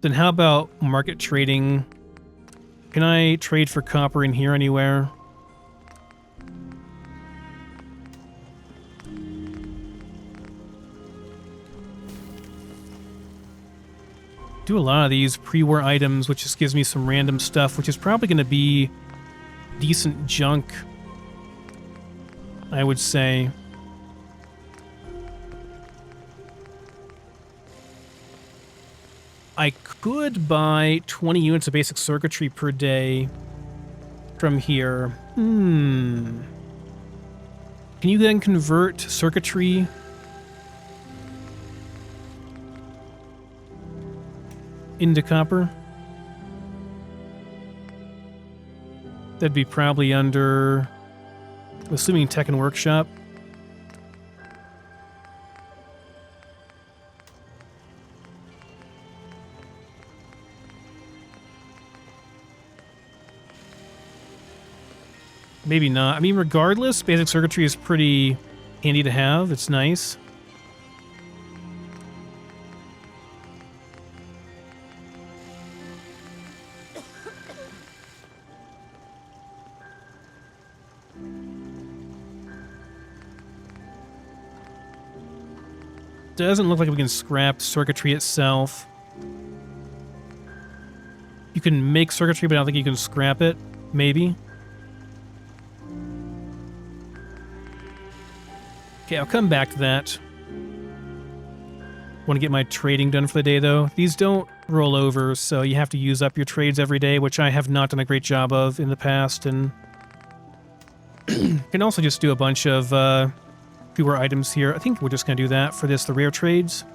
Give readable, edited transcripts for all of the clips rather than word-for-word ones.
Then how about market trading? Can I trade for copper in here anywhere? Do a lot of these pre-war items, which just gives me some random stuff, which is probably going to be decent junk, I would say. I could buy 20 units of basic circuitry per day from here. Can you then convert circuitry into copper? That'd be probably under, I'm assuming, Tech and Workshop. Maybe not. I mean, regardless, basic circuitry is pretty handy to have. It's nice. Doesn't look like we can scrap circuitry itself. You can make circuitry, but I don't think you can scrap it. Maybe. Okay, I'll come back to that. Want to get my trading done for the day, though. These don't roll over, so you have to use up your trades every day, which I have not done a great job of in the past, and can also just do a bunch of fewer items here. I think we're just going to do that for this, the rare trades.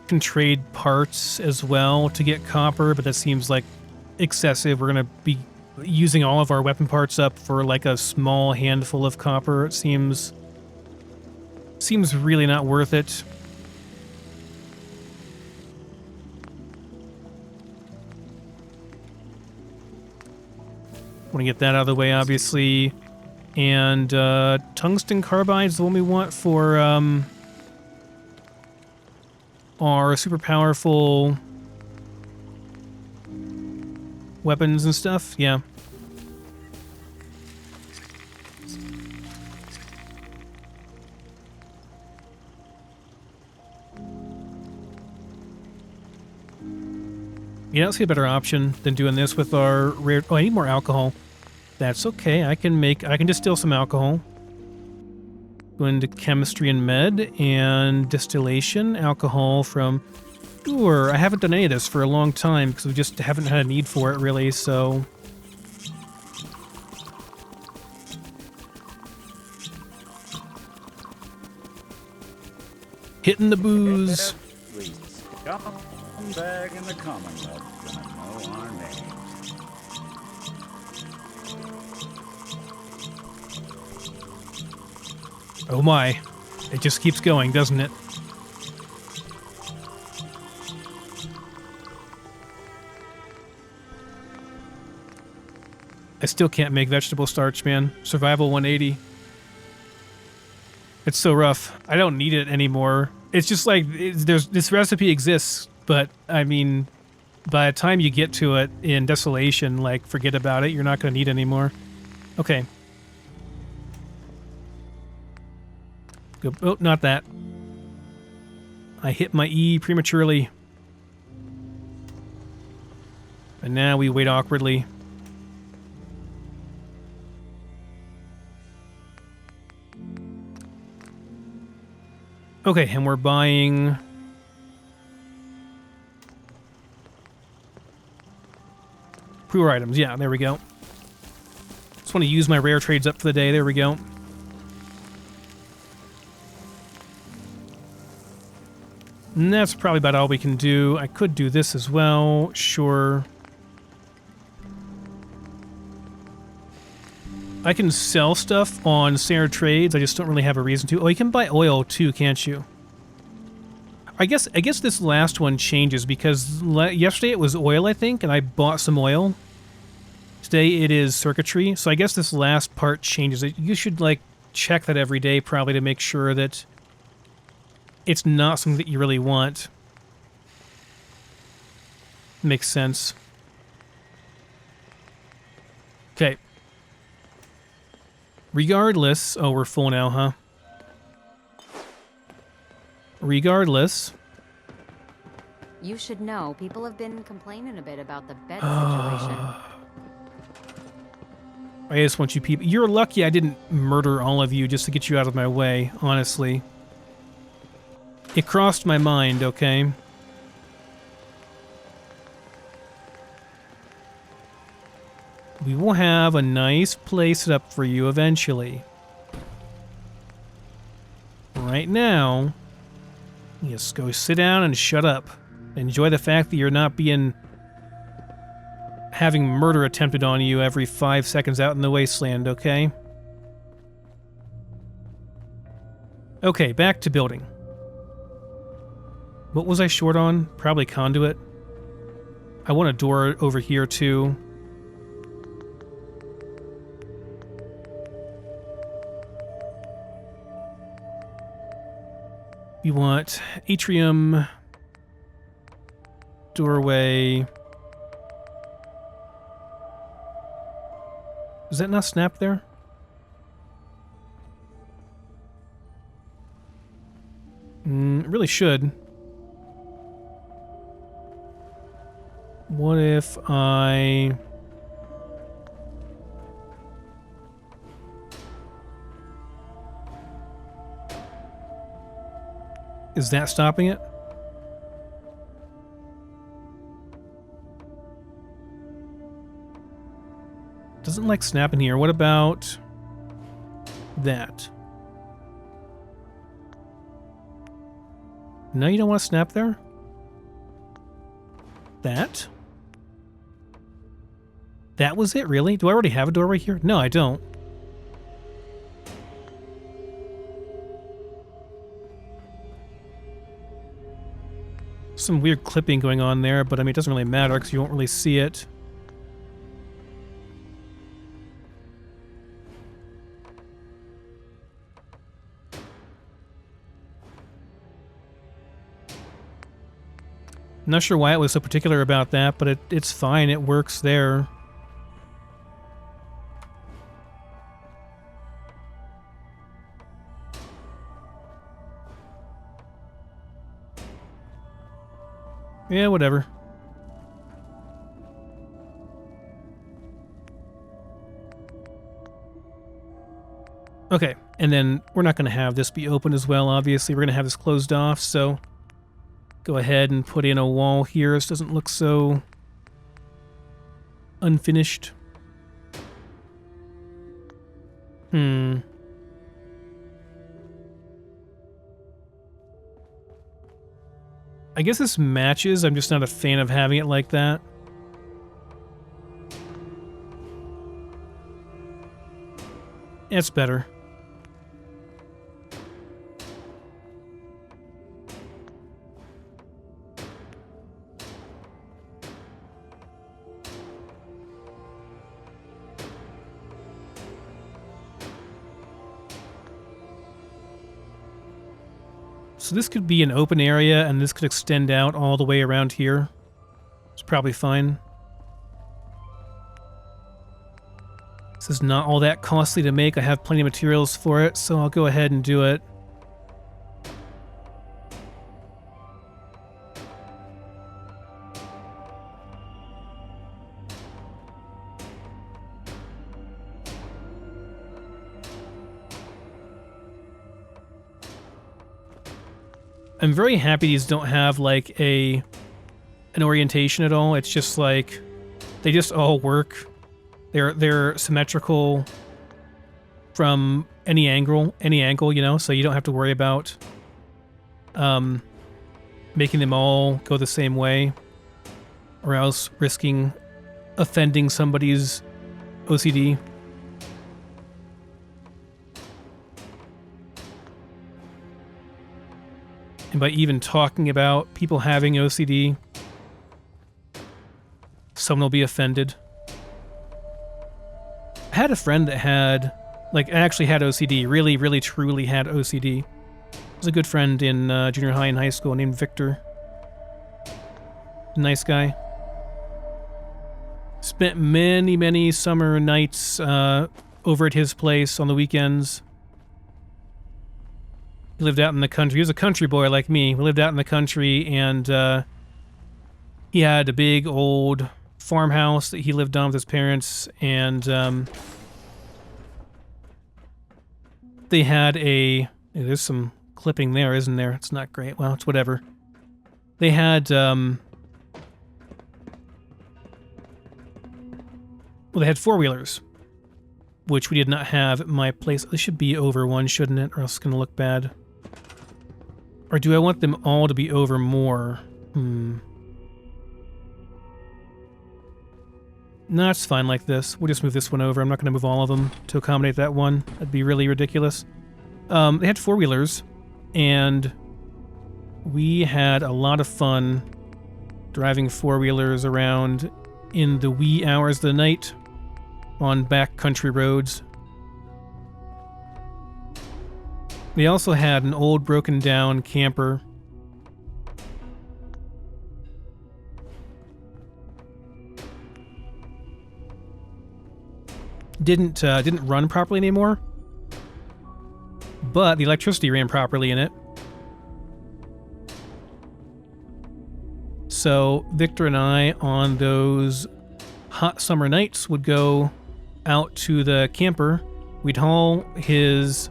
Can trade parts as well to get copper, but that seems like excessive. We're going to be using all of our weapon parts up for like a small handful of copper. It seems really not worth it. Want to get that out of the way, obviously. And tungsten carbide is the one we want for are super powerful weapons and stuff. Yeah. Yeah, let's see a better option than doing this with our rare... Oh, I need more alcohol. That's okay. I can distill some alcohol. Go into chemistry and med and distillation. Alcohol from... Sure, I haven't done any of this for a long time because we just haven't had a need for it, really, so... Hitting the booze. Bag in the Commonwealth, gonna know our name. Oh my. It just keeps going, doesn't it? I still can't make vegetable starch, man. Survival 180. It's so rough. I don't need it anymore. It's just like, this recipe exists, but, I mean, by the time you get to it in Desolation, like, forget about it. You're not going to need it anymore. Okay. Go, oh, not that. I hit my E prematurely. And now we wait awkwardly. Okay, and we're buying... Pre-war items, yeah, there we go. Just want to use my rare trades up for the day, there we go. And that's probably about all we can do. I could do this as well, sure. I can sell stuff on standard trades, I just don't really have a reason to. Oh, you can buy oil too, can't you? I guess this last one changes because yesterday it was oil, I think, and I bought some oil. Today it is circuitry, so I guess this last part changes it. You should, like, check that every day probably to make sure that it's not something that you really want. Makes sense. Okay. Regardless... Oh, we're full now, huh? Regardless... You should know, people have been complaining a bit about the bed situation. I just want you people... You're lucky I didn't murder all of you just to get you out of my way, honestly. It crossed my mind, okay? We will have a nice place set up for you eventually. Right now, you just go sit down and shut up. Enjoy the fact that you're not having murder attempted on you every 5 seconds out in the wasteland, okay? Okay, back to building. What was I short on? Probably conduit. I want a door over here too. You want atrium, doorway. Does that not snap there? It really should. What if I... Is that stopping it? Doesn't like snap in here. What about that? No, you don't want to snap there? That? That was it, really? Do I already have a doorway here? No, I don't. Some weird clipping going on there, but I mean, it doesn't really matter because you won't really see it. I'm not sure why it was so particular about that, but it's fine. It works there. Yeah, whatever. Okay, and then we're not going to have this be open as well, obviously. We're going to have this closed off, so go ahead and put in a wall here. This doesn't look so unfinished. I guess this matches. I'm just not a fan of having it like that. It's better. So this could be an open area, and this could extend out all the way around here. It's probably fine. This is not all that costly to make. I have plenty of materials for it, so I'll go ahead and do it. I'm very happy these don't have like an orientation at all. It's just like they just all work. They're symmetrical from any angle, you know, so you don't have to worry about making them all go the same way or else risking offending somebody's OCD. And by even talking about people having OCD, someone will be offended. had a friend that had, like, actually had OCD. Really, really, truly had OCD. Was a good friend in junior high and high school named Victor. Nice guy. Spent many, many summer nights over at his place on the weekends. He lived out in the country. He was a country boy like me. We lived out in the country, and he had a big old farmhouse that he lived on with his parents, and they had a... There's some clipping there, isn't there? It's not great. Well, it's whatever. They had... Well, they had four-wheelers, which we did not have at my place. This should be over one, shouldn't it? Or else it's going to look bad. Or do I want them all to be over more? No, it's fine like this. We'll just move this one over. I'm not going to move all of them to accommodate that one. That'd be really ridiculous. They had four-wheelers, and we had a lot of fun driving four-wheelers around in the wee hours of the night on back country roads. They also had an old broken down camper. Didn't run properly anymore, but the electricity ran properly in it. So Victor and I, on those hot summer nights, would go out to the camper. We'd haul his,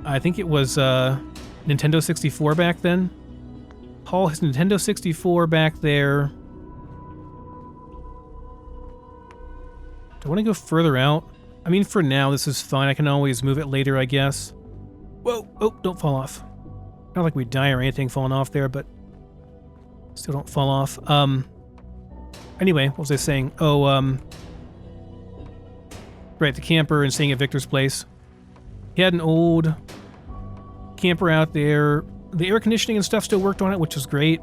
I think it was Nintendo 64 back then. Haul his Nintendo 64 back there. Do I want to go further out? I mean, for now, this is fine. I can always move it later, I guess. Whoa! Oh, don't fall off. Not like we die or anything falling off there, but still don't fall off. Anyway, what was I saying? Oh, right, the camper and staying at Victor's place. He had an old camper out there. The air conditioning and stuff still worked on it, which was great.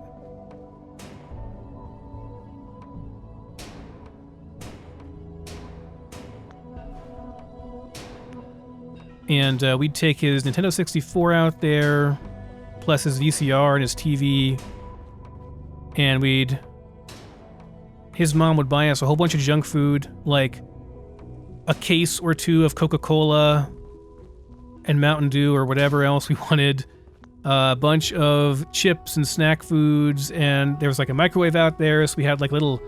And we'd take his Nintendo 64 out there, plus his VCR and his TV, and his mom would buy us a whole bunch of junk food, like a case or two of Coca-Cola and Mountain Dew or whatever else we wanted, a bunch of chips and snack foods, and there was like a microwave out there, so we had like little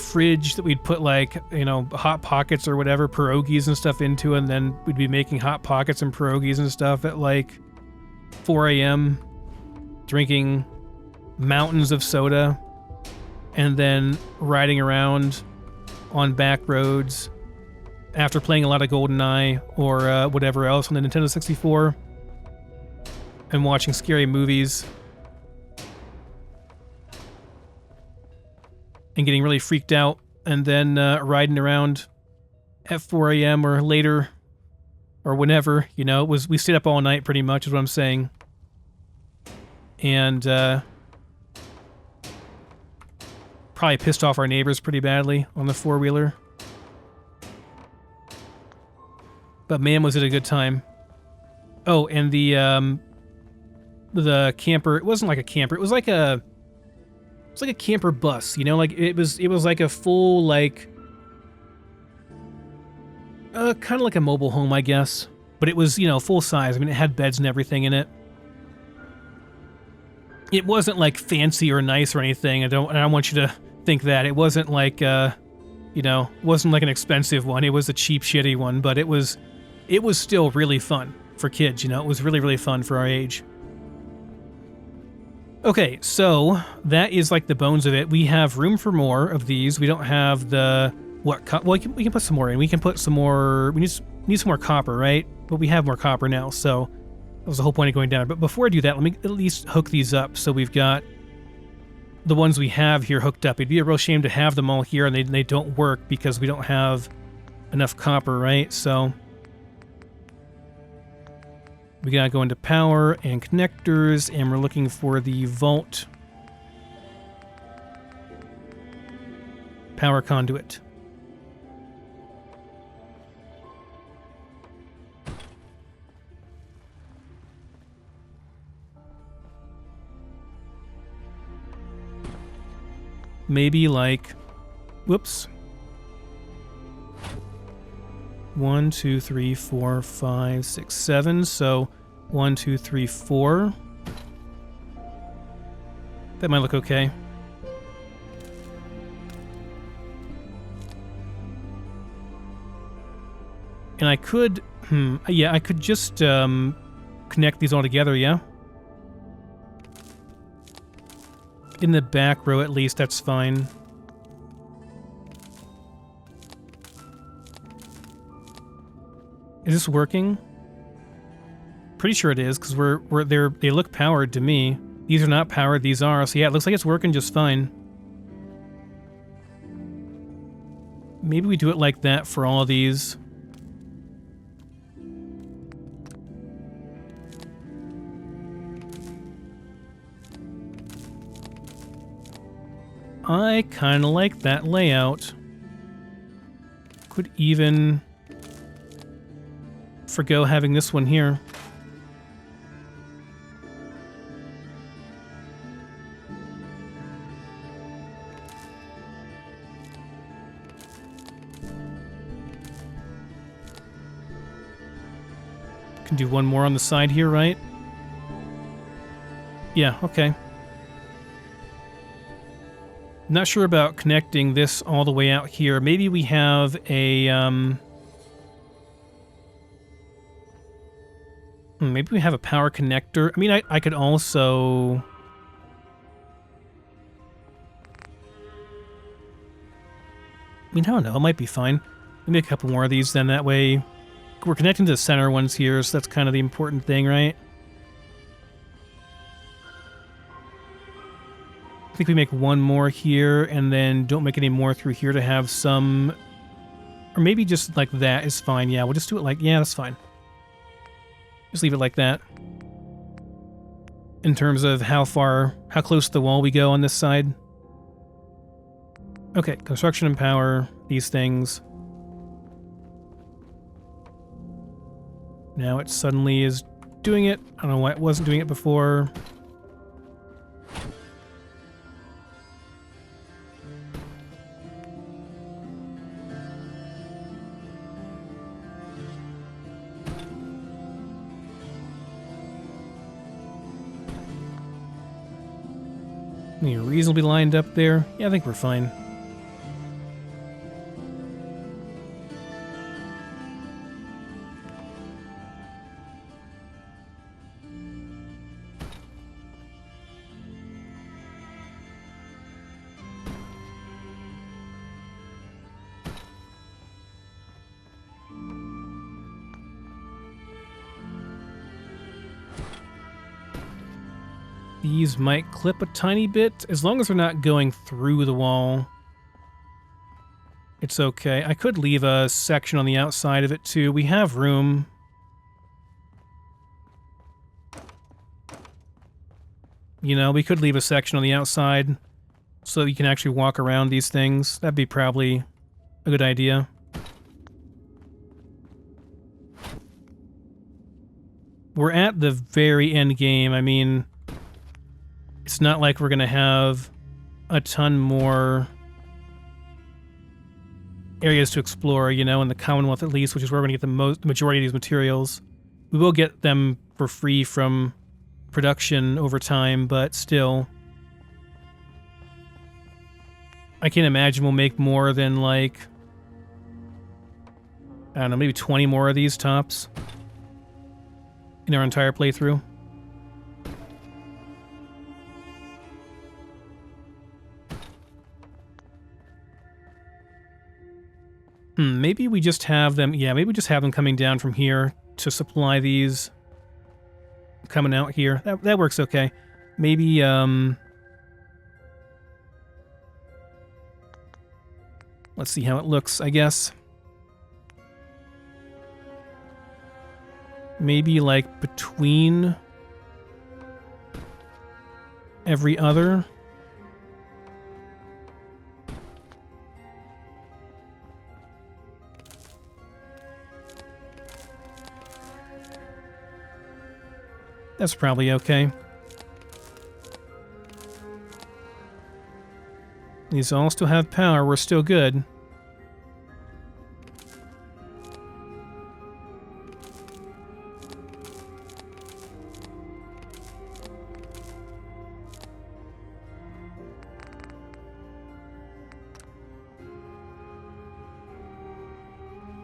fridge that we'd put like, you know, Hot Pockets or whatever, pierogies and stuff into, and then we'd be making Hot Pockets and pierogies and stuff at like 4 a.m., drinking mountains of soda, and then riding around on back roads after playing a lot of GoldenEye or whatever else on the Nintendo 64 and watching scary movies and getting really freaked out, and then riding around at 4 a.m. or later or whenever, you know. We stayed up all night pretty much is what I'm saying. And probably pissed off our neighbors pretty badly on the four-wheeler. But man, was it a good time. Oh, and the camper, it wasn't like a camper, it was like a camper bus, you know, like it was like a full, like kind of like a mobile home, I guess, but it was, you know, full size. I mean, it had beds and everything in it. It wasn't like fancy or nice or anything. I don't want you to think that. It wasn't like you know, wasn't like an expensive one. It was a cheap, shitty one, but it was still really fun for kids, you know. It was really, really fun for our age. Okay, so that is like the bones of it. We have room for more of these. We don't have the well, we can put some more in. We can put some more. We need some more copper, right? But we have more copper now, so that was the whole point of going down. But before I do that, let me at least hook these up. So we've got the ones we have here hooked up. It'd be a real shame to have them all here and they don't work because we don't have enough copper, right? So we gotta go into power and connectors, and we're looking for the Vault power conduit. maybe like, whoops. 1, 2, 3, 4, 5, 6, 7. So 1, 2, 3, 4. That might look okay. And I could, yeah, I could just connect these all together, yeah? In the back row, at least, that's fine. Is this working? Pretty sure it is, because they look powered to me. These are not powered, these are. So yeah, it looks like it's working just fine. Maybe we do it like that for all of these. I kind of like that layout. Could even forgo having this one here. Can do one more on the side here, right? Yeah, okay. Not sure about connecting this all the way out here. Maybe we have a, maybe we have a power connector. I mean, I could also... I mean, I don't know. It might be fine. Maybe a couple more of these, then that way... We're connecting to the center ones here, so that's kind of the important thing, right? I think we make one more here, and then don't make any more through here to have some... Or maybe just like that is fine. Yeah, we'll just do it like... Yeah, that's fine. Just leave it like that. In terms of how close to the wall we go on this side. Okay, construction and power, these things. Now it suddenly is doing it. I don't know why it wasn't doing it before. You're reasonably lined up there. Yeah, I think we're fine. These might clip a tiny bit. As long as they're not going through the wall, it's okay. I could leave a section on the outside of it too. We have room. You know, we could leave a section on the outside so you can actually walk around these things. That'd be probably a good idea. We're at the very end game. I mean... It's not like we're going to have a ton more areas to explore, you know, in the Commonwealth at least, which is where we're going to get the majority of these materials. We will get them for free from production over time, but still. I can't imagine we'll make more than, like, I don't know, maybe 20 more of these tops in our entire playthrough. Maybe we just have them... Yeah, maybe we just have them coming down from here to supply these coming out here. That works okay. Maybe, let's see how it looks, I guess. Maybe, like, between every other... That's probably okay. These all still have power. We're still good.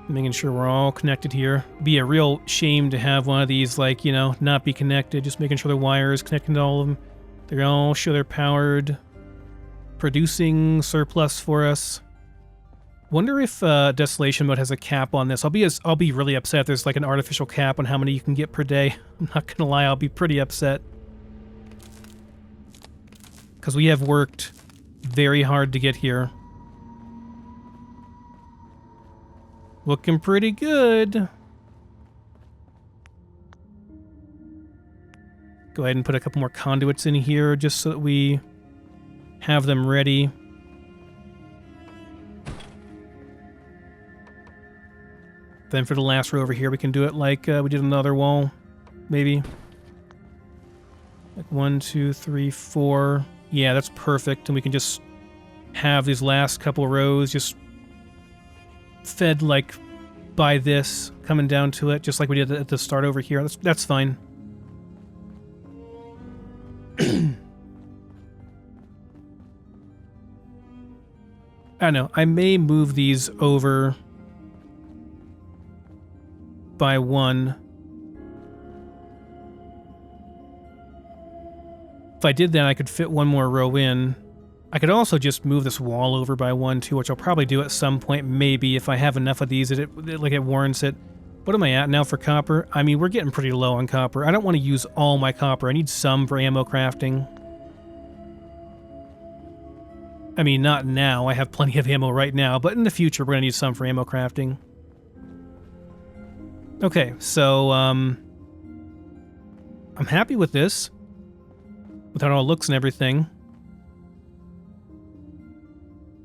Making sure we're all connected here. Be a real shame to have one of these, like, you know, not be connected. Just making sure the wire is connecting to all of them. They're all sure they're powered. Producing surplus for us. Wonder if Desolation mode has a cap on this. I'll be really upset if there's like an artificial cap on how many you can get per day. I'm not gonna lie, I'll be pretty upset. Because we have worked very hard to get here. Looking pretty good. Go ahead and put a couple more conduits in here just so that we have them ready. Then for the last row over here, we can do it like we did another wall, maybe. Like 1, 2, 3, 4. Yeah, that's perfect. And we can just have these last couple rows just fed like by this coming down to it, just like we did at the start over here. That's fine. I don't know. I may move these over by 1. If I did that, I could fit one more row in. I could also just move this wall over by 1 too, which I'll probably do at some point, maybe, if I have enough of these that it warrants it. What am I at now for copper? I mean, we're getting pretty low on copper. I don't want to use all my copper. I need some for ammo crafting. I mean, not now. I have plenty of ammo right now, but in the future, we're going to need some for ammo crafting. Okay, so, I'm happy with this. With how it all looks and everything.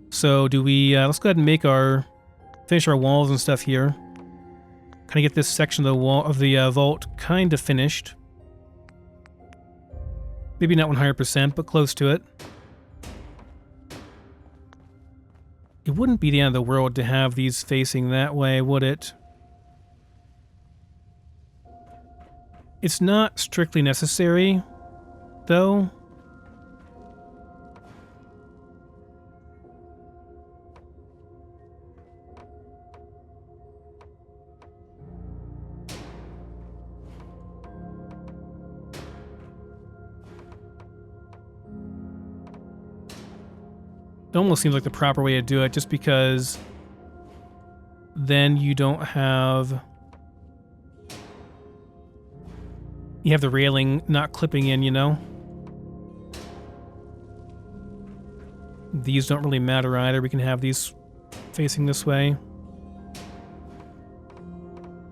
So do we, let's go ahead and finish our walls and stuff here. Kind of get this section of the wall, of the vault kind of finished. Maybe not 100%, but close to it. It wouldn't be the end of the world to have these facing that way, would it? It's not strictly necessary, though. It almost seems like the proper way to do it, just because then you don't have... You have the railing not clipping in, you know? These don't really matter either. We can have these facing this way.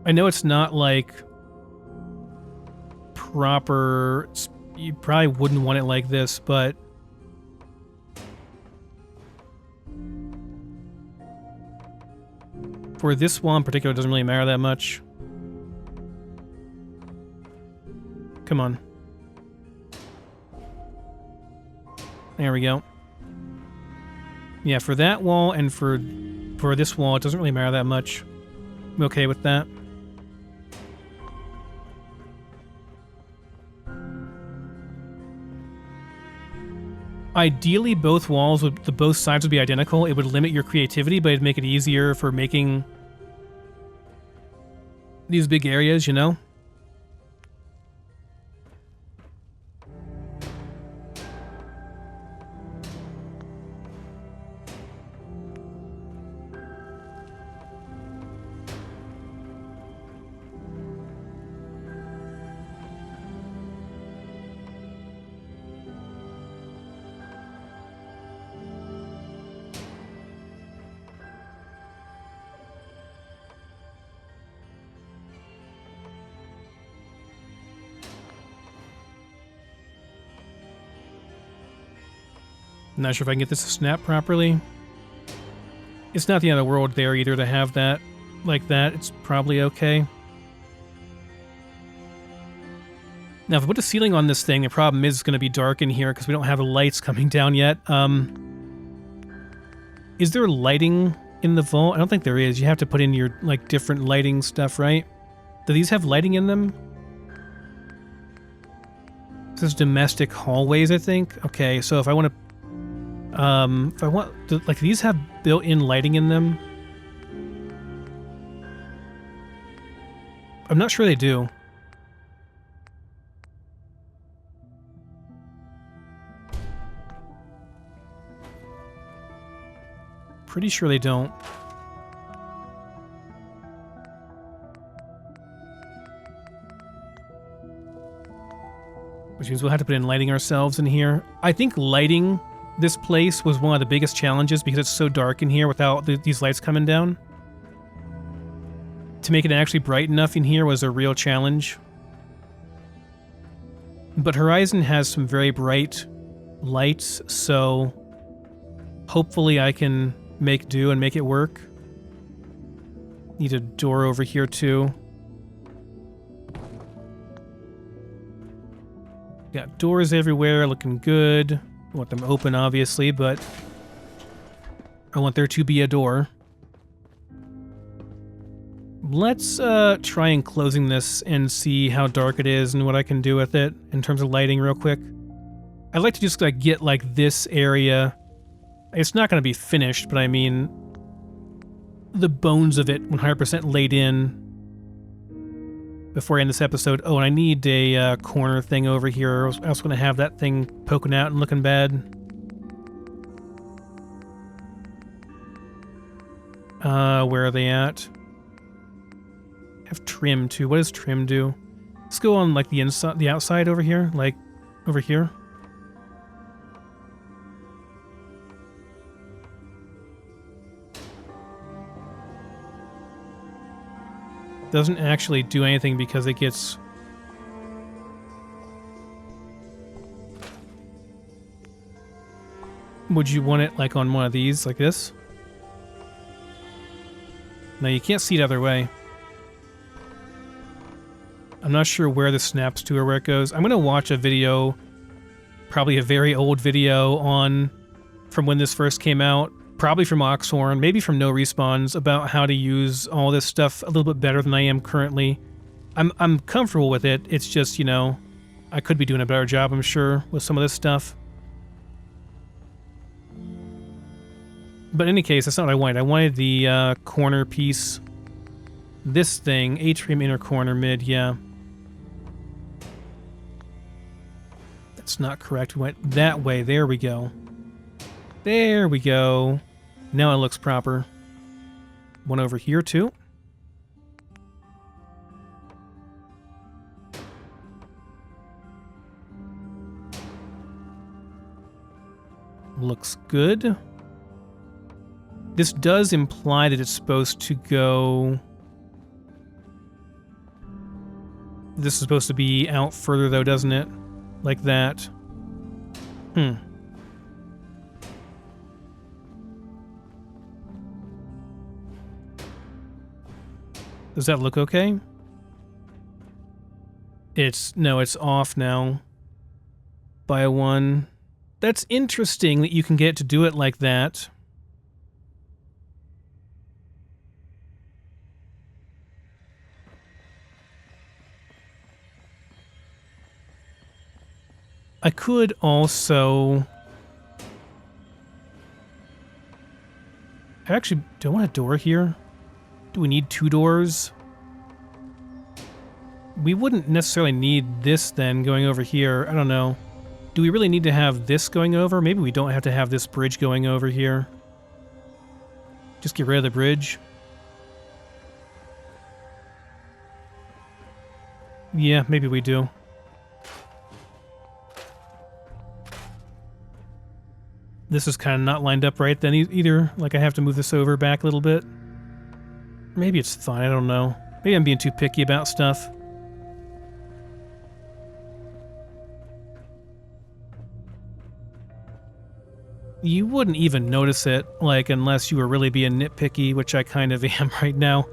I know it's not like proper... You probably wouldn't want it like this, but... For this wall in particular, it doesn't really matter that much. Come on. There we go. Yeah, for that wall and for this wall, it doesn't really matter that much. I'm okay with that. Ideally, both sides would be identical. It would limit your creativity, but it'd make it easier for making these big areas, you know? I'm not sure if I can get this to snap properly. It's not the end of the world there either to have that like that. It's probably okay. Now, if I put a ceiling on this thing, the problem is it's going to be dark in here because we don't have the lights coming down yet. Is there lighting in the vault? I don't think there is. You have to put in your, like, different lighting stuff, right? Do these have lighting in them? This is domestic hallways, I think. Okay, so if I want to, like, these have built-in lighting in them. I'm not sure they do. Pretty sure they don't. Which means we'll have to put in lighting ourselves in here. I think lighting this place was one of the biggest challenges because it's so dark in here without these lights coming down. To make it actually bright enough in here was a real challenge. But Horizon has some very bright lights, so hopefully I can make do and make it work. Need a door over here too. Got doors everywhere, looking good. I want them open, obviously, but I want there to be a door. Let's try and closing this and see how dark it is and what I can do with it in terms of lighting real quick. I'd like to just like get like this area. It's not going to be finished, but I mean the bones of it 100% laid in before I end this episode. Oh, and I need a corner thing over here. I was going to have that thing poking out and looking bad. Where are they at? Have trim too. What does trim do? Let's go on like the inside, the outside over here, like over here. Doesn't actually do anything because it gets... Would you want it like on one of these, like this? No, you can't see it either way. I'm not sure where this snaps to or where it goes. I'm going to watch a video, probably a very old video from when this first came out, probably from Oxhorn, maybe from No Respawns, about how to use all this stuff a little bit better than I am currently. I'm comfortable with it. It's just, you know, I could be doing a better job, I'm sure, with some of this stuff. But in any case, that's not what I wanted. I wanted the corner piece. This thing, atrium inner corner mid, yeah. That's not correct. We went that way. There we go. There we go. Now it looks proper. One over here, too. Looks good. This does imply that it's supposed to go... This is supposed to be out further, though, doesn't it? Like that. Does that look okay? No, it's off now. By a 1. That's interesting that you can get to do it like that. I could also... I actually don't want a door here. Do we need 2 doors? We wouldn't necessarily need this then going over here. I don't know. Do we really need to have this going over? Maybe we don't have to have this bridge going over here. Just get rid of the bridge. Yeah, maybe we do. This is kind of not lined up right then either. Like I have to move this over back a little bit. Maybe it's fine, I don't know. Maybe I'm being too picky about stuff. You wouldn't even notice it, like, unless you were really being nitpicky, which I kind of am right now.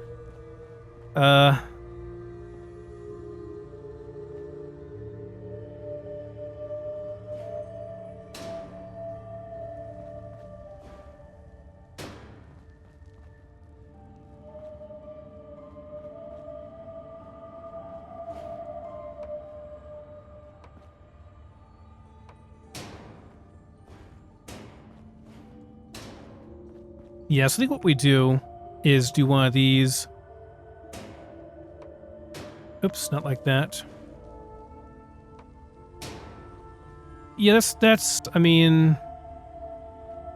Yeah, so I think what we do is do one of these. Oops, not like that. Yeah, that's, I mean,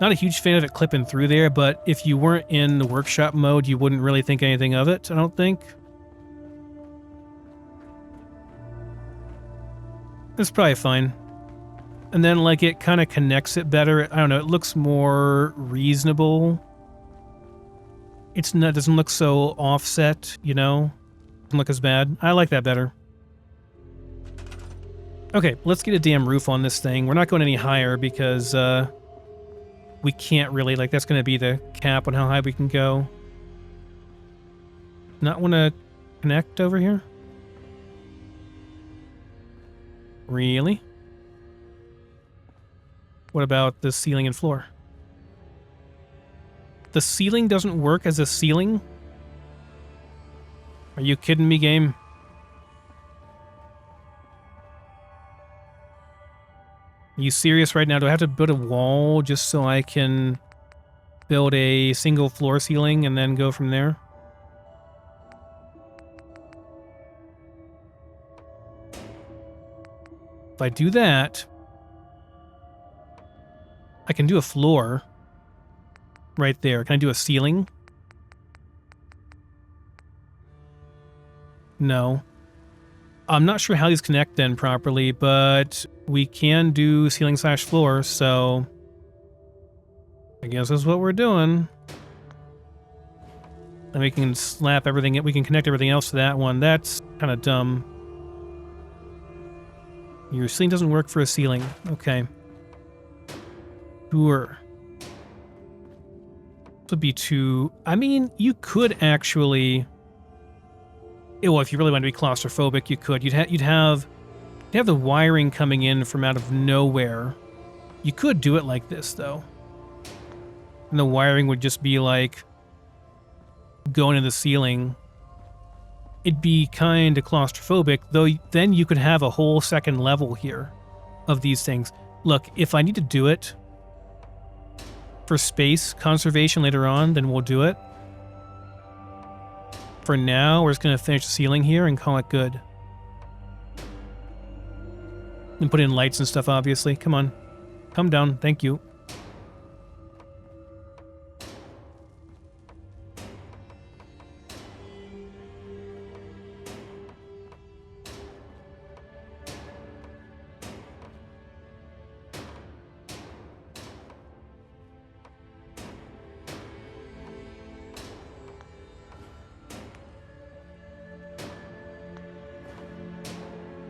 not a huge fan of it clipping through there, but if you weren't in the workshop mode, you wouldn't really think anything of it, I don't think. It's probably fine. And then, like, it kind of connects it better. I don't know, it looks more reasonable. It's not, doesn't look so offset, you know? Doesn't look as bad. I like that better. Okay, let's get a damn roof on this thing. We're not going any higher because, we can't really, like, that's going to be the cap on how high we can go. Not want to connect over here? Really? What about the ceiling and floor? The ceiling doesn't work as a ceiling? Are you kidding me, game? Are you serious right now? Do I have to build a wall just so I can build a single floor ceiling and then go from there? If I do that, I can do a floor right there. Can I do a ceiling? No. I'm not sure how these connect then properly, but we can do ceiling slash floor, so I guess that's what we're doing. And we can slap everything, we can connect everything else to that one. That's kind of dumb. Your ceiling doesn't work for a ceiling. Okay. Sure. This would be too... I mean, you could actually... Well, if you really want to be claustrophobic, you could. You'd have the wiring coming in from out of nowhere. You could do it like this, though. And the wiring would just be like going to the ceiling. It'd be kind of claustrophobic, though then you could have a whole second level here of these things. Look, if I need to do it for space conservation later on, then we'll do it. For now, we're just going to finish the ceiling here and call it good. And put in lights and stuff, obviously. Come on. Come down. Thank you.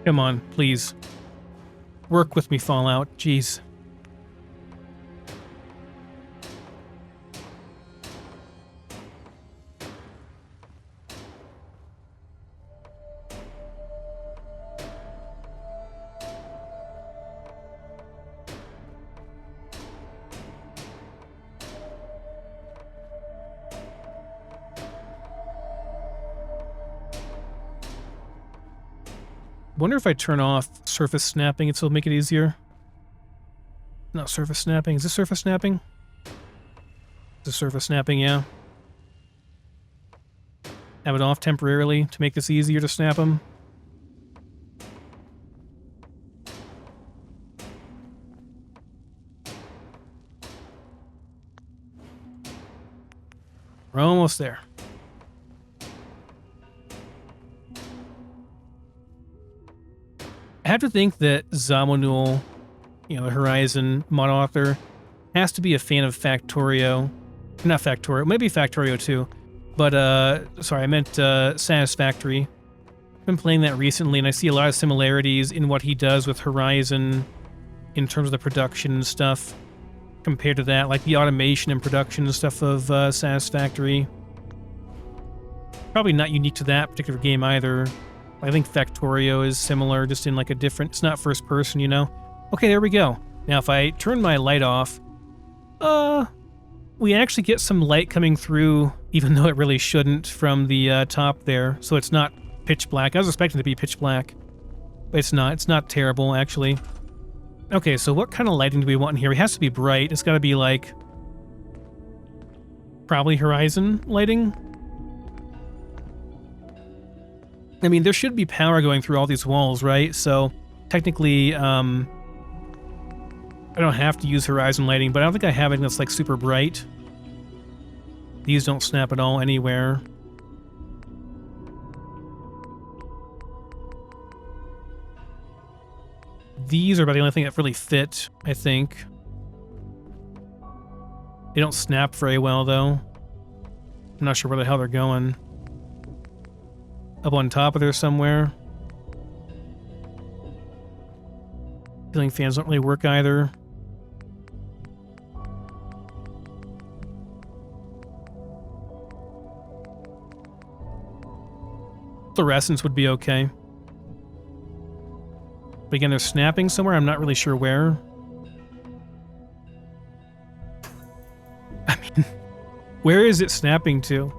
Come on, please. Work with me, Fallout. Jeez. Wonder if I turn off surface snapping, it'll make it easier. Not surface snapping. Is this surface snapping? This is surface snapping, yeah. Have it off temporarily to make this easier to snap them. We're almost there. I have to think that Zamanul, the Horizon mod author, has to be a fan of Factorio. Not Factorio, maybe Factorio too. But, sorry, I meant Satisfactory. I've been playing that recently, and I see a lot of similarities in what he does with Horizon in terms of the production and stuff compared to that, like the automation and production and stuff of Satisfactory. Probably not unique to that particular game either. I think Factorio is similar, just in like a different... It's not first person, Okay, there we go. Now, if I turn my light off, we actually get some light coming through, even though it really shouldn't, from the top there. So it's not pitch black. I was expecting it to be pitch black, but it's not. It's not terrible, actually. Okay, so what kind of lighting do we want in here? It has to be bright. It's got to be like... Probably horizon lighting. I mean, there should be power going through all these walls, right? So technically, I don't have to use horizon lighting, but I don't think I have anything that's like super bright. These don't snap at all anywhere. These are about the only thing that really fit, I think. They don't snap very well, though. I'm not sure where the hell they're going. Up on top of there somewhere. Ceiling fans don't really work either. Fluorescence would be okay. But again, they're snapping somewhere. I'm not really sure where. I mean, where is it snapping to?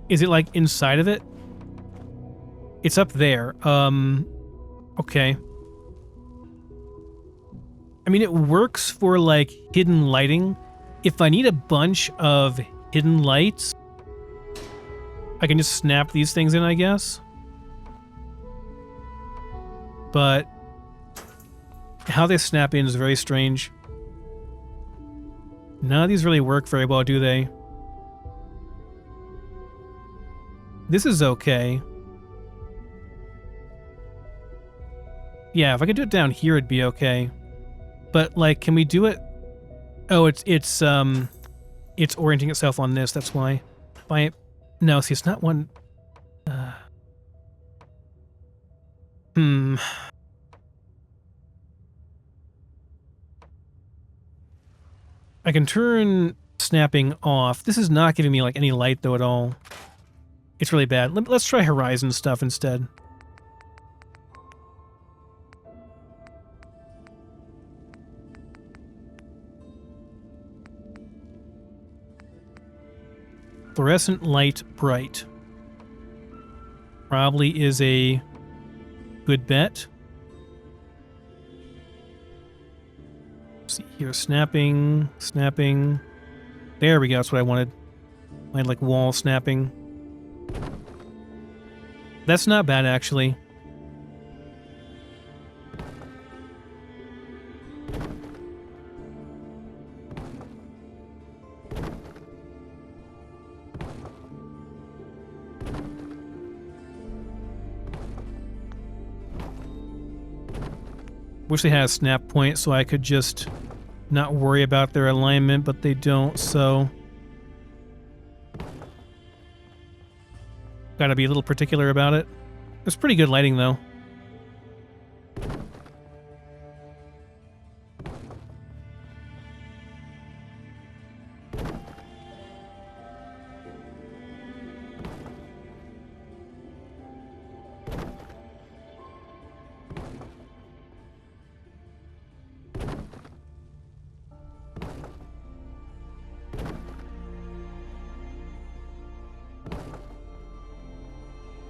Is it like inside of it? It's up there. Okay. I mean, it works for like hidden lighting. If I need a bunch of hidden lights, I can just snap these things in, I guess. But how they snap in is very strange. None of these really work very well, do they? This is okay. Yeah, if I could do it down here, it'd be okay. But like, can we do it? Oh, it's orienting itself on this. That's why. No, see, it's not one. I can turn snapping off. This is not giving me like any light though at all. It's really bad. Let's try horizon stuff instead. Fluorescent light bright. Probably is a good bet. Let's see here, snapping. There we go, that's what I wanted. I had like wall snapping. That's not bad, actually. Wish they had a snap point so I could just not worry about their alignment, but they don't, so... Gotta be a little particular about it. There's pretty good lighting, though.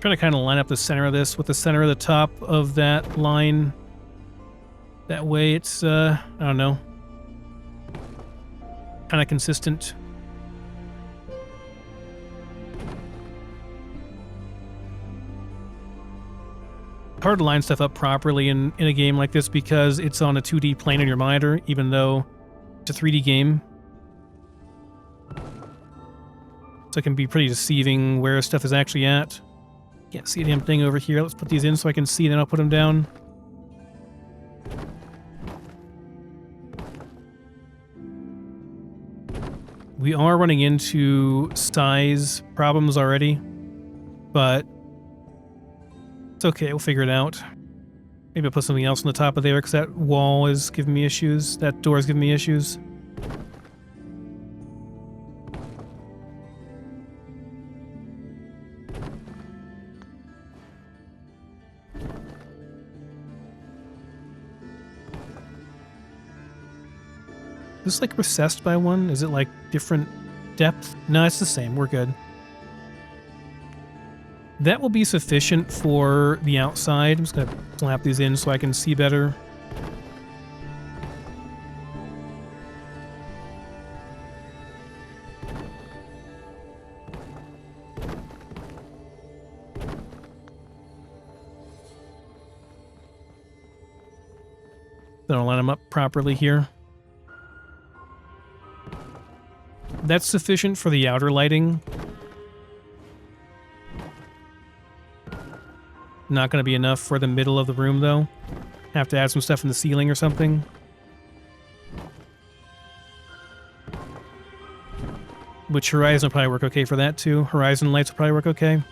Trying to kind of line up the center of this with the center of the top of that line. That way it's, I don't know, kind of consistent. Hard to line stuff up properly in a game like this because it's on a 2D plane in your monitor, even though it's a 3D game. So it can be pretty deceiving where stuff is actually at. Can't see a damn thing over here. Let's put these in so I can see, then I'll put them down. We are running into size problems already, but it's okay. We'll figure it out. Maybe I'll put something else on the top of there because that wall is giving me issues. That door is giving me issues. Is this like recessed by one? Is it like different depth? No, it's the same. We're good. That will be sufficient for the outside. I'm just going to slap these in so I can see better. Then I'll line them up properly here. That's sufficient for the outer lighting. Not going to be enough for the middle of the room, though. Have to add some stuff in the ceiling or something. Which Horizon will probably work okay for that, too. Horizon lights will probably work okay.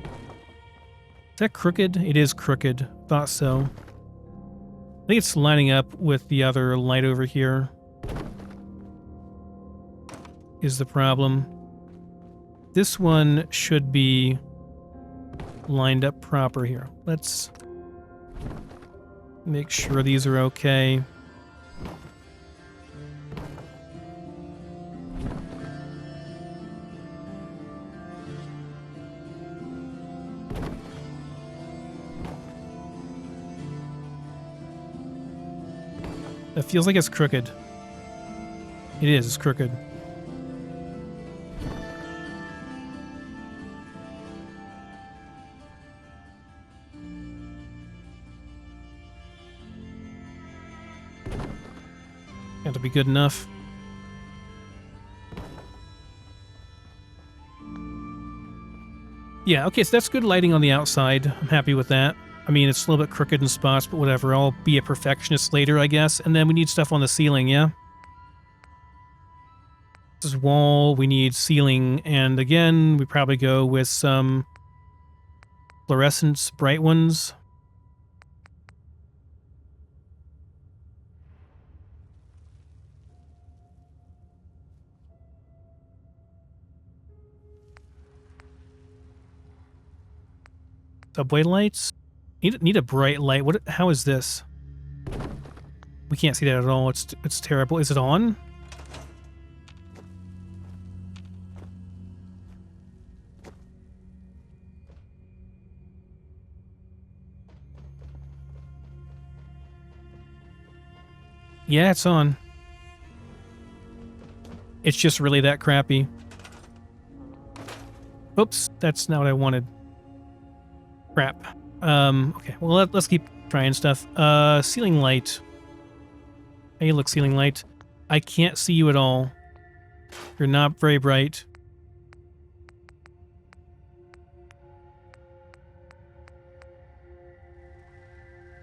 Is that crooked? It is crooked. Thought so. I think it's lining up with the other light over here. Is the problem. This one should be lined up proper here. Let's make sure these are okay. It feels like it's crooked. It is, it's crooked. Got to be good enough. Yeah, okay, so that's good lighting on the outside. I'm happy with that. I mean, it's a little bit crooked in spots, but whatever. I'll be a perfectionist later, I guess. And then we need stuff on the ceiling, yeah? This is wall, we need ceiling, and again, we probably go with some fluorescence, bright ones. Subway lights? Need a bright light. What? How is this? We can't see that at all. It's terrible. Is it on? Yeah, it's on. It's just really that crappy. Oops, that's not what I wanted. Crap. Okay, well, let's keep trying stuff. Ceiling light. Hey, look, ceiling light. I can't see you at all. You're not very bright.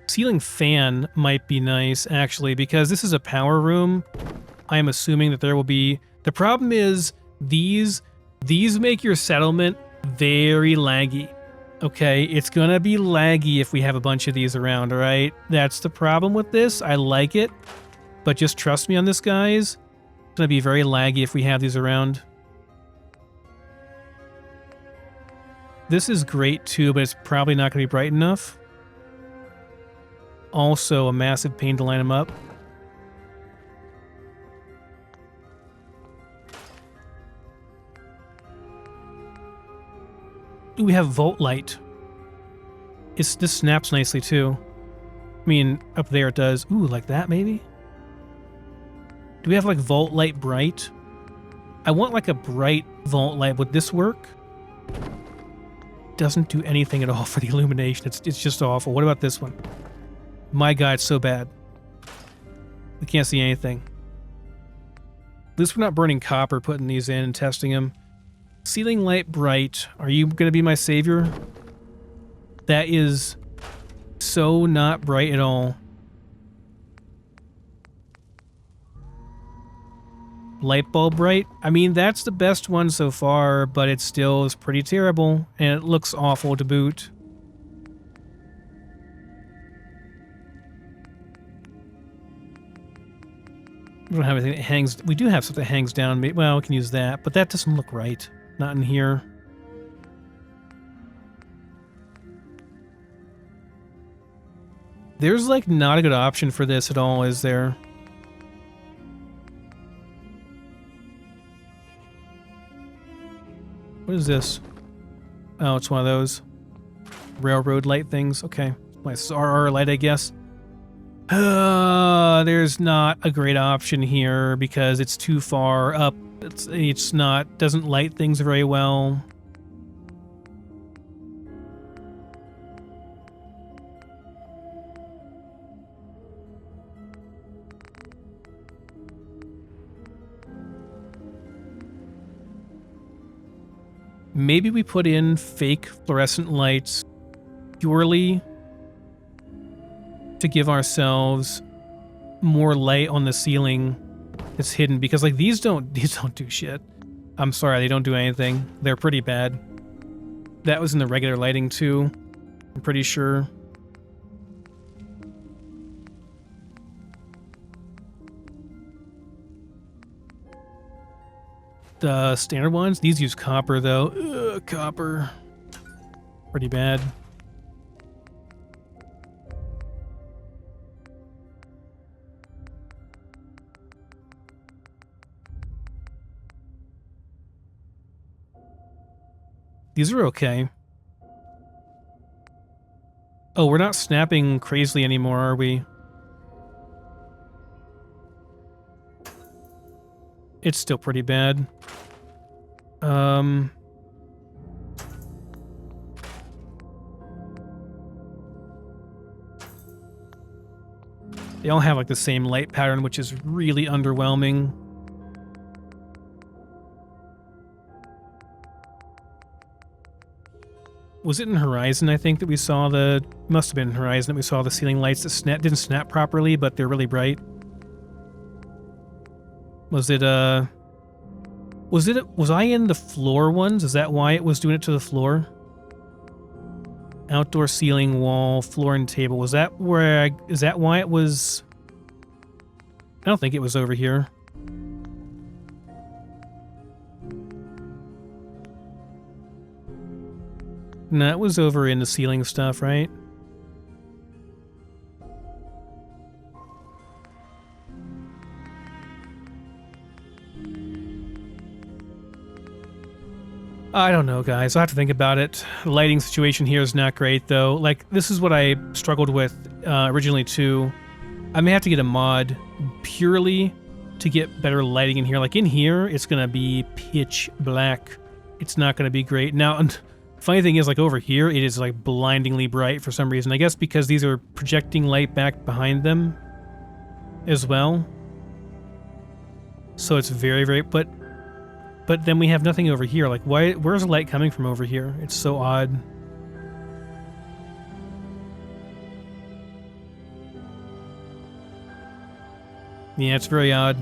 Ceiling fan might be nice, actually, because this is a power room. I am assuming that there will be... The problem is, these make your settlement very laggy. Okay, it's gonna be laggy if we have a bunch of these around, alright? That's the problem with this. I like it, but just trust me on this, guys. It's gonna be very laggy if we have these around. This is great too, but it's probably not gonna be bright enough. Also, a massive pain to line them up. Ooh, we have Vault light. This snaps nicely too. I mean, up there it does. Ooh, like that maybe? Do we have like Vault light bright? I want like a bright Vault light. Would this work? Doesn't do anything at all for the illumination. It's just awful. What about this one? My God, it's so bad. We can't see anything. At least we're not burning copper putting these in and testing them. Ceiling light bright. Are you going to be my savior? That is so not bright at all. Light bulb bright? I mean, that's the best one so far, but it still is pretty terrible, and it looks awful to boot. We don't have anything that hangs... We do have something that hangs down. Well, we can use that, but that doesn't look right. Not in here. There's, like, not a good option for this at all, is there? What is this? Oh, it's one of those railroad light things. Okay. My RR light, I guess. There's not a great option here because it's too far up. Doesn't light things very well. maybe we put in fake fluorescent lights purely to give ourselves more light on the ceiling that's hidden, because like these don't do shit. I'm sorry, they don't do anything. They're pretty bad. That was in the regular lighting too, I'm pretty sure. The standard ones, these use copper though. Ugh, copper. Pretty bad. These are okay. Oh, we're not snapping crazily anymore, are we? It's still pretty bad. They all have like the same light pattern, which is really underwhelming. Was it in Horizon, I think, that we saw the... Must have been in Horizon that we saw the ceiling lights that didn't snap properly, but they're really bright. Was it, was I in the floor ones? Is that why it was doing it to the floor? Outdoor ceiling, wall, floor, and table. Was that where is that why it was... I don't think it was over here. No, it was over in the ceiling stuff, right? I don't know, guys. I'll have to think about it. The lighting situation here is not great, though. Like, this is what I struggled with originally, too. I may have to get a mod purely to get better lighting in here. Like, in here, it's going to be pitch black. It's not going to be great. Now, funny thing is, like, over here, it is, like, blindingly bright for some reason. I guess because these are projecting light back behind them as well. So it's very, very... But then we have nothing over here. Like, where's the light coming from over here? It's so odd. Yeah, it's very odd.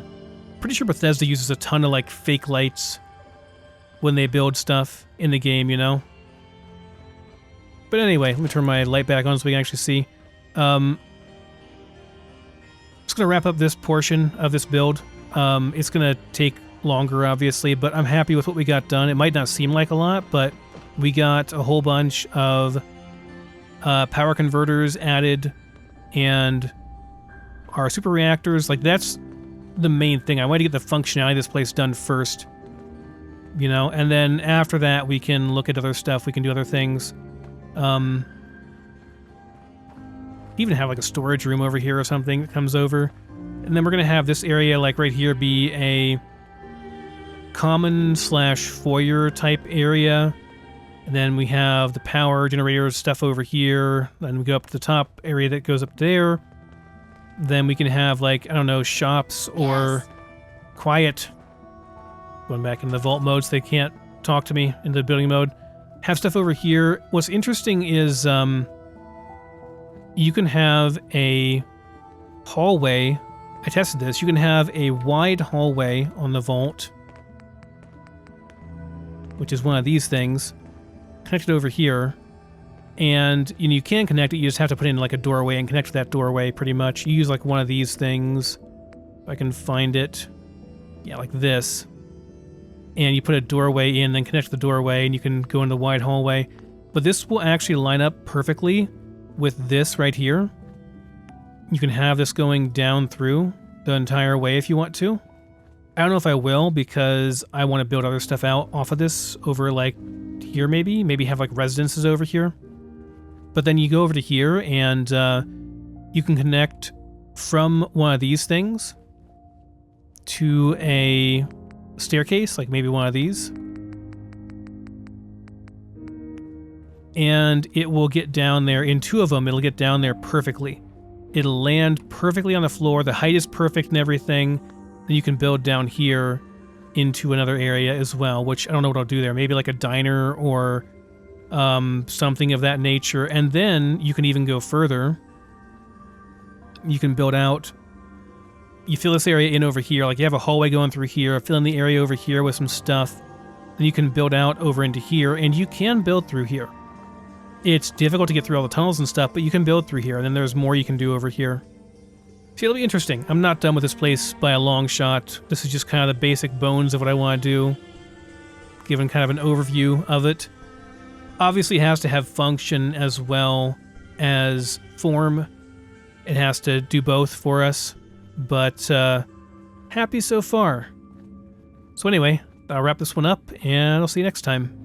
Pretty sure Bethesda uses a ton of, like, fake lights when they build stuff in the game, you know? But anyway, let me turn my light back on so we can actually see. Just gonna wrap up this portion of this build. It's gonna take longer, obviously, but I'm happy with what we got done. It might not seem like a lot, but we got a whole bunch of power converters added, and our super reactors. Like, that's the main thing. I want to get the functionality of this place done first, you know, and then after that we can look at other stuff. We can do other things. Even have like a storage room over here or something that comes over, and then we're gonna have this area like right here be a common / foyer type area, and then we have the power generators stuff over here. Then we go up to the top area that goes up there. Then we can have, like, I don't know, shops or quiet. Going back into the vault mode so they can't talk to me in the building mode. Have stuff over here. What's interesting is you can have a hallway. I tested this. You can have a wide hallway on the vault, which is one of these things, connected over here. And you can connect it, you just have to put in like a doorway and connect to that doorway pretty much. You use like one of these things, if I can find it. Yeah, like this. And you put a doorway in, then connect to the doorway, and you can go into the wide hallway. But this will actually line up perfectly with this right here. You can have this going down through the entire way if you want to. I don't know if I will, because I want to build other stuff out off of this over like here maybe. Maybe have like residences over here. But then you go over to here and you can connect from one of these things to a staircase, like maybe one of these. And it will get down there. In two of them, it'll get down there perfectly. It'll land perfectly on the floor. The height is perfect and everything. Then you can build down here into another area as well, which I don't know what I'll do there. Maybe like a diner or something of that nature. And then you can even go further. You can build out, you fill this area in over here, like you have a hallway going through here, fill in the area over here with some stuff. Then you can build out over into here, and you can build through here. It's difficult to get through all the tunnels and stuff, but you can build through here, and then there's more you can do over here. See, it'll be interesting. I'm not done with this place by a long shot. This is just kind of the basic bones of what I want to do, given kind of an overview of it. Obviously, it has to have function as well as form. It has to do both for us, but happy so far. So anyway, I'll wrap this one up, and I'll see you next time.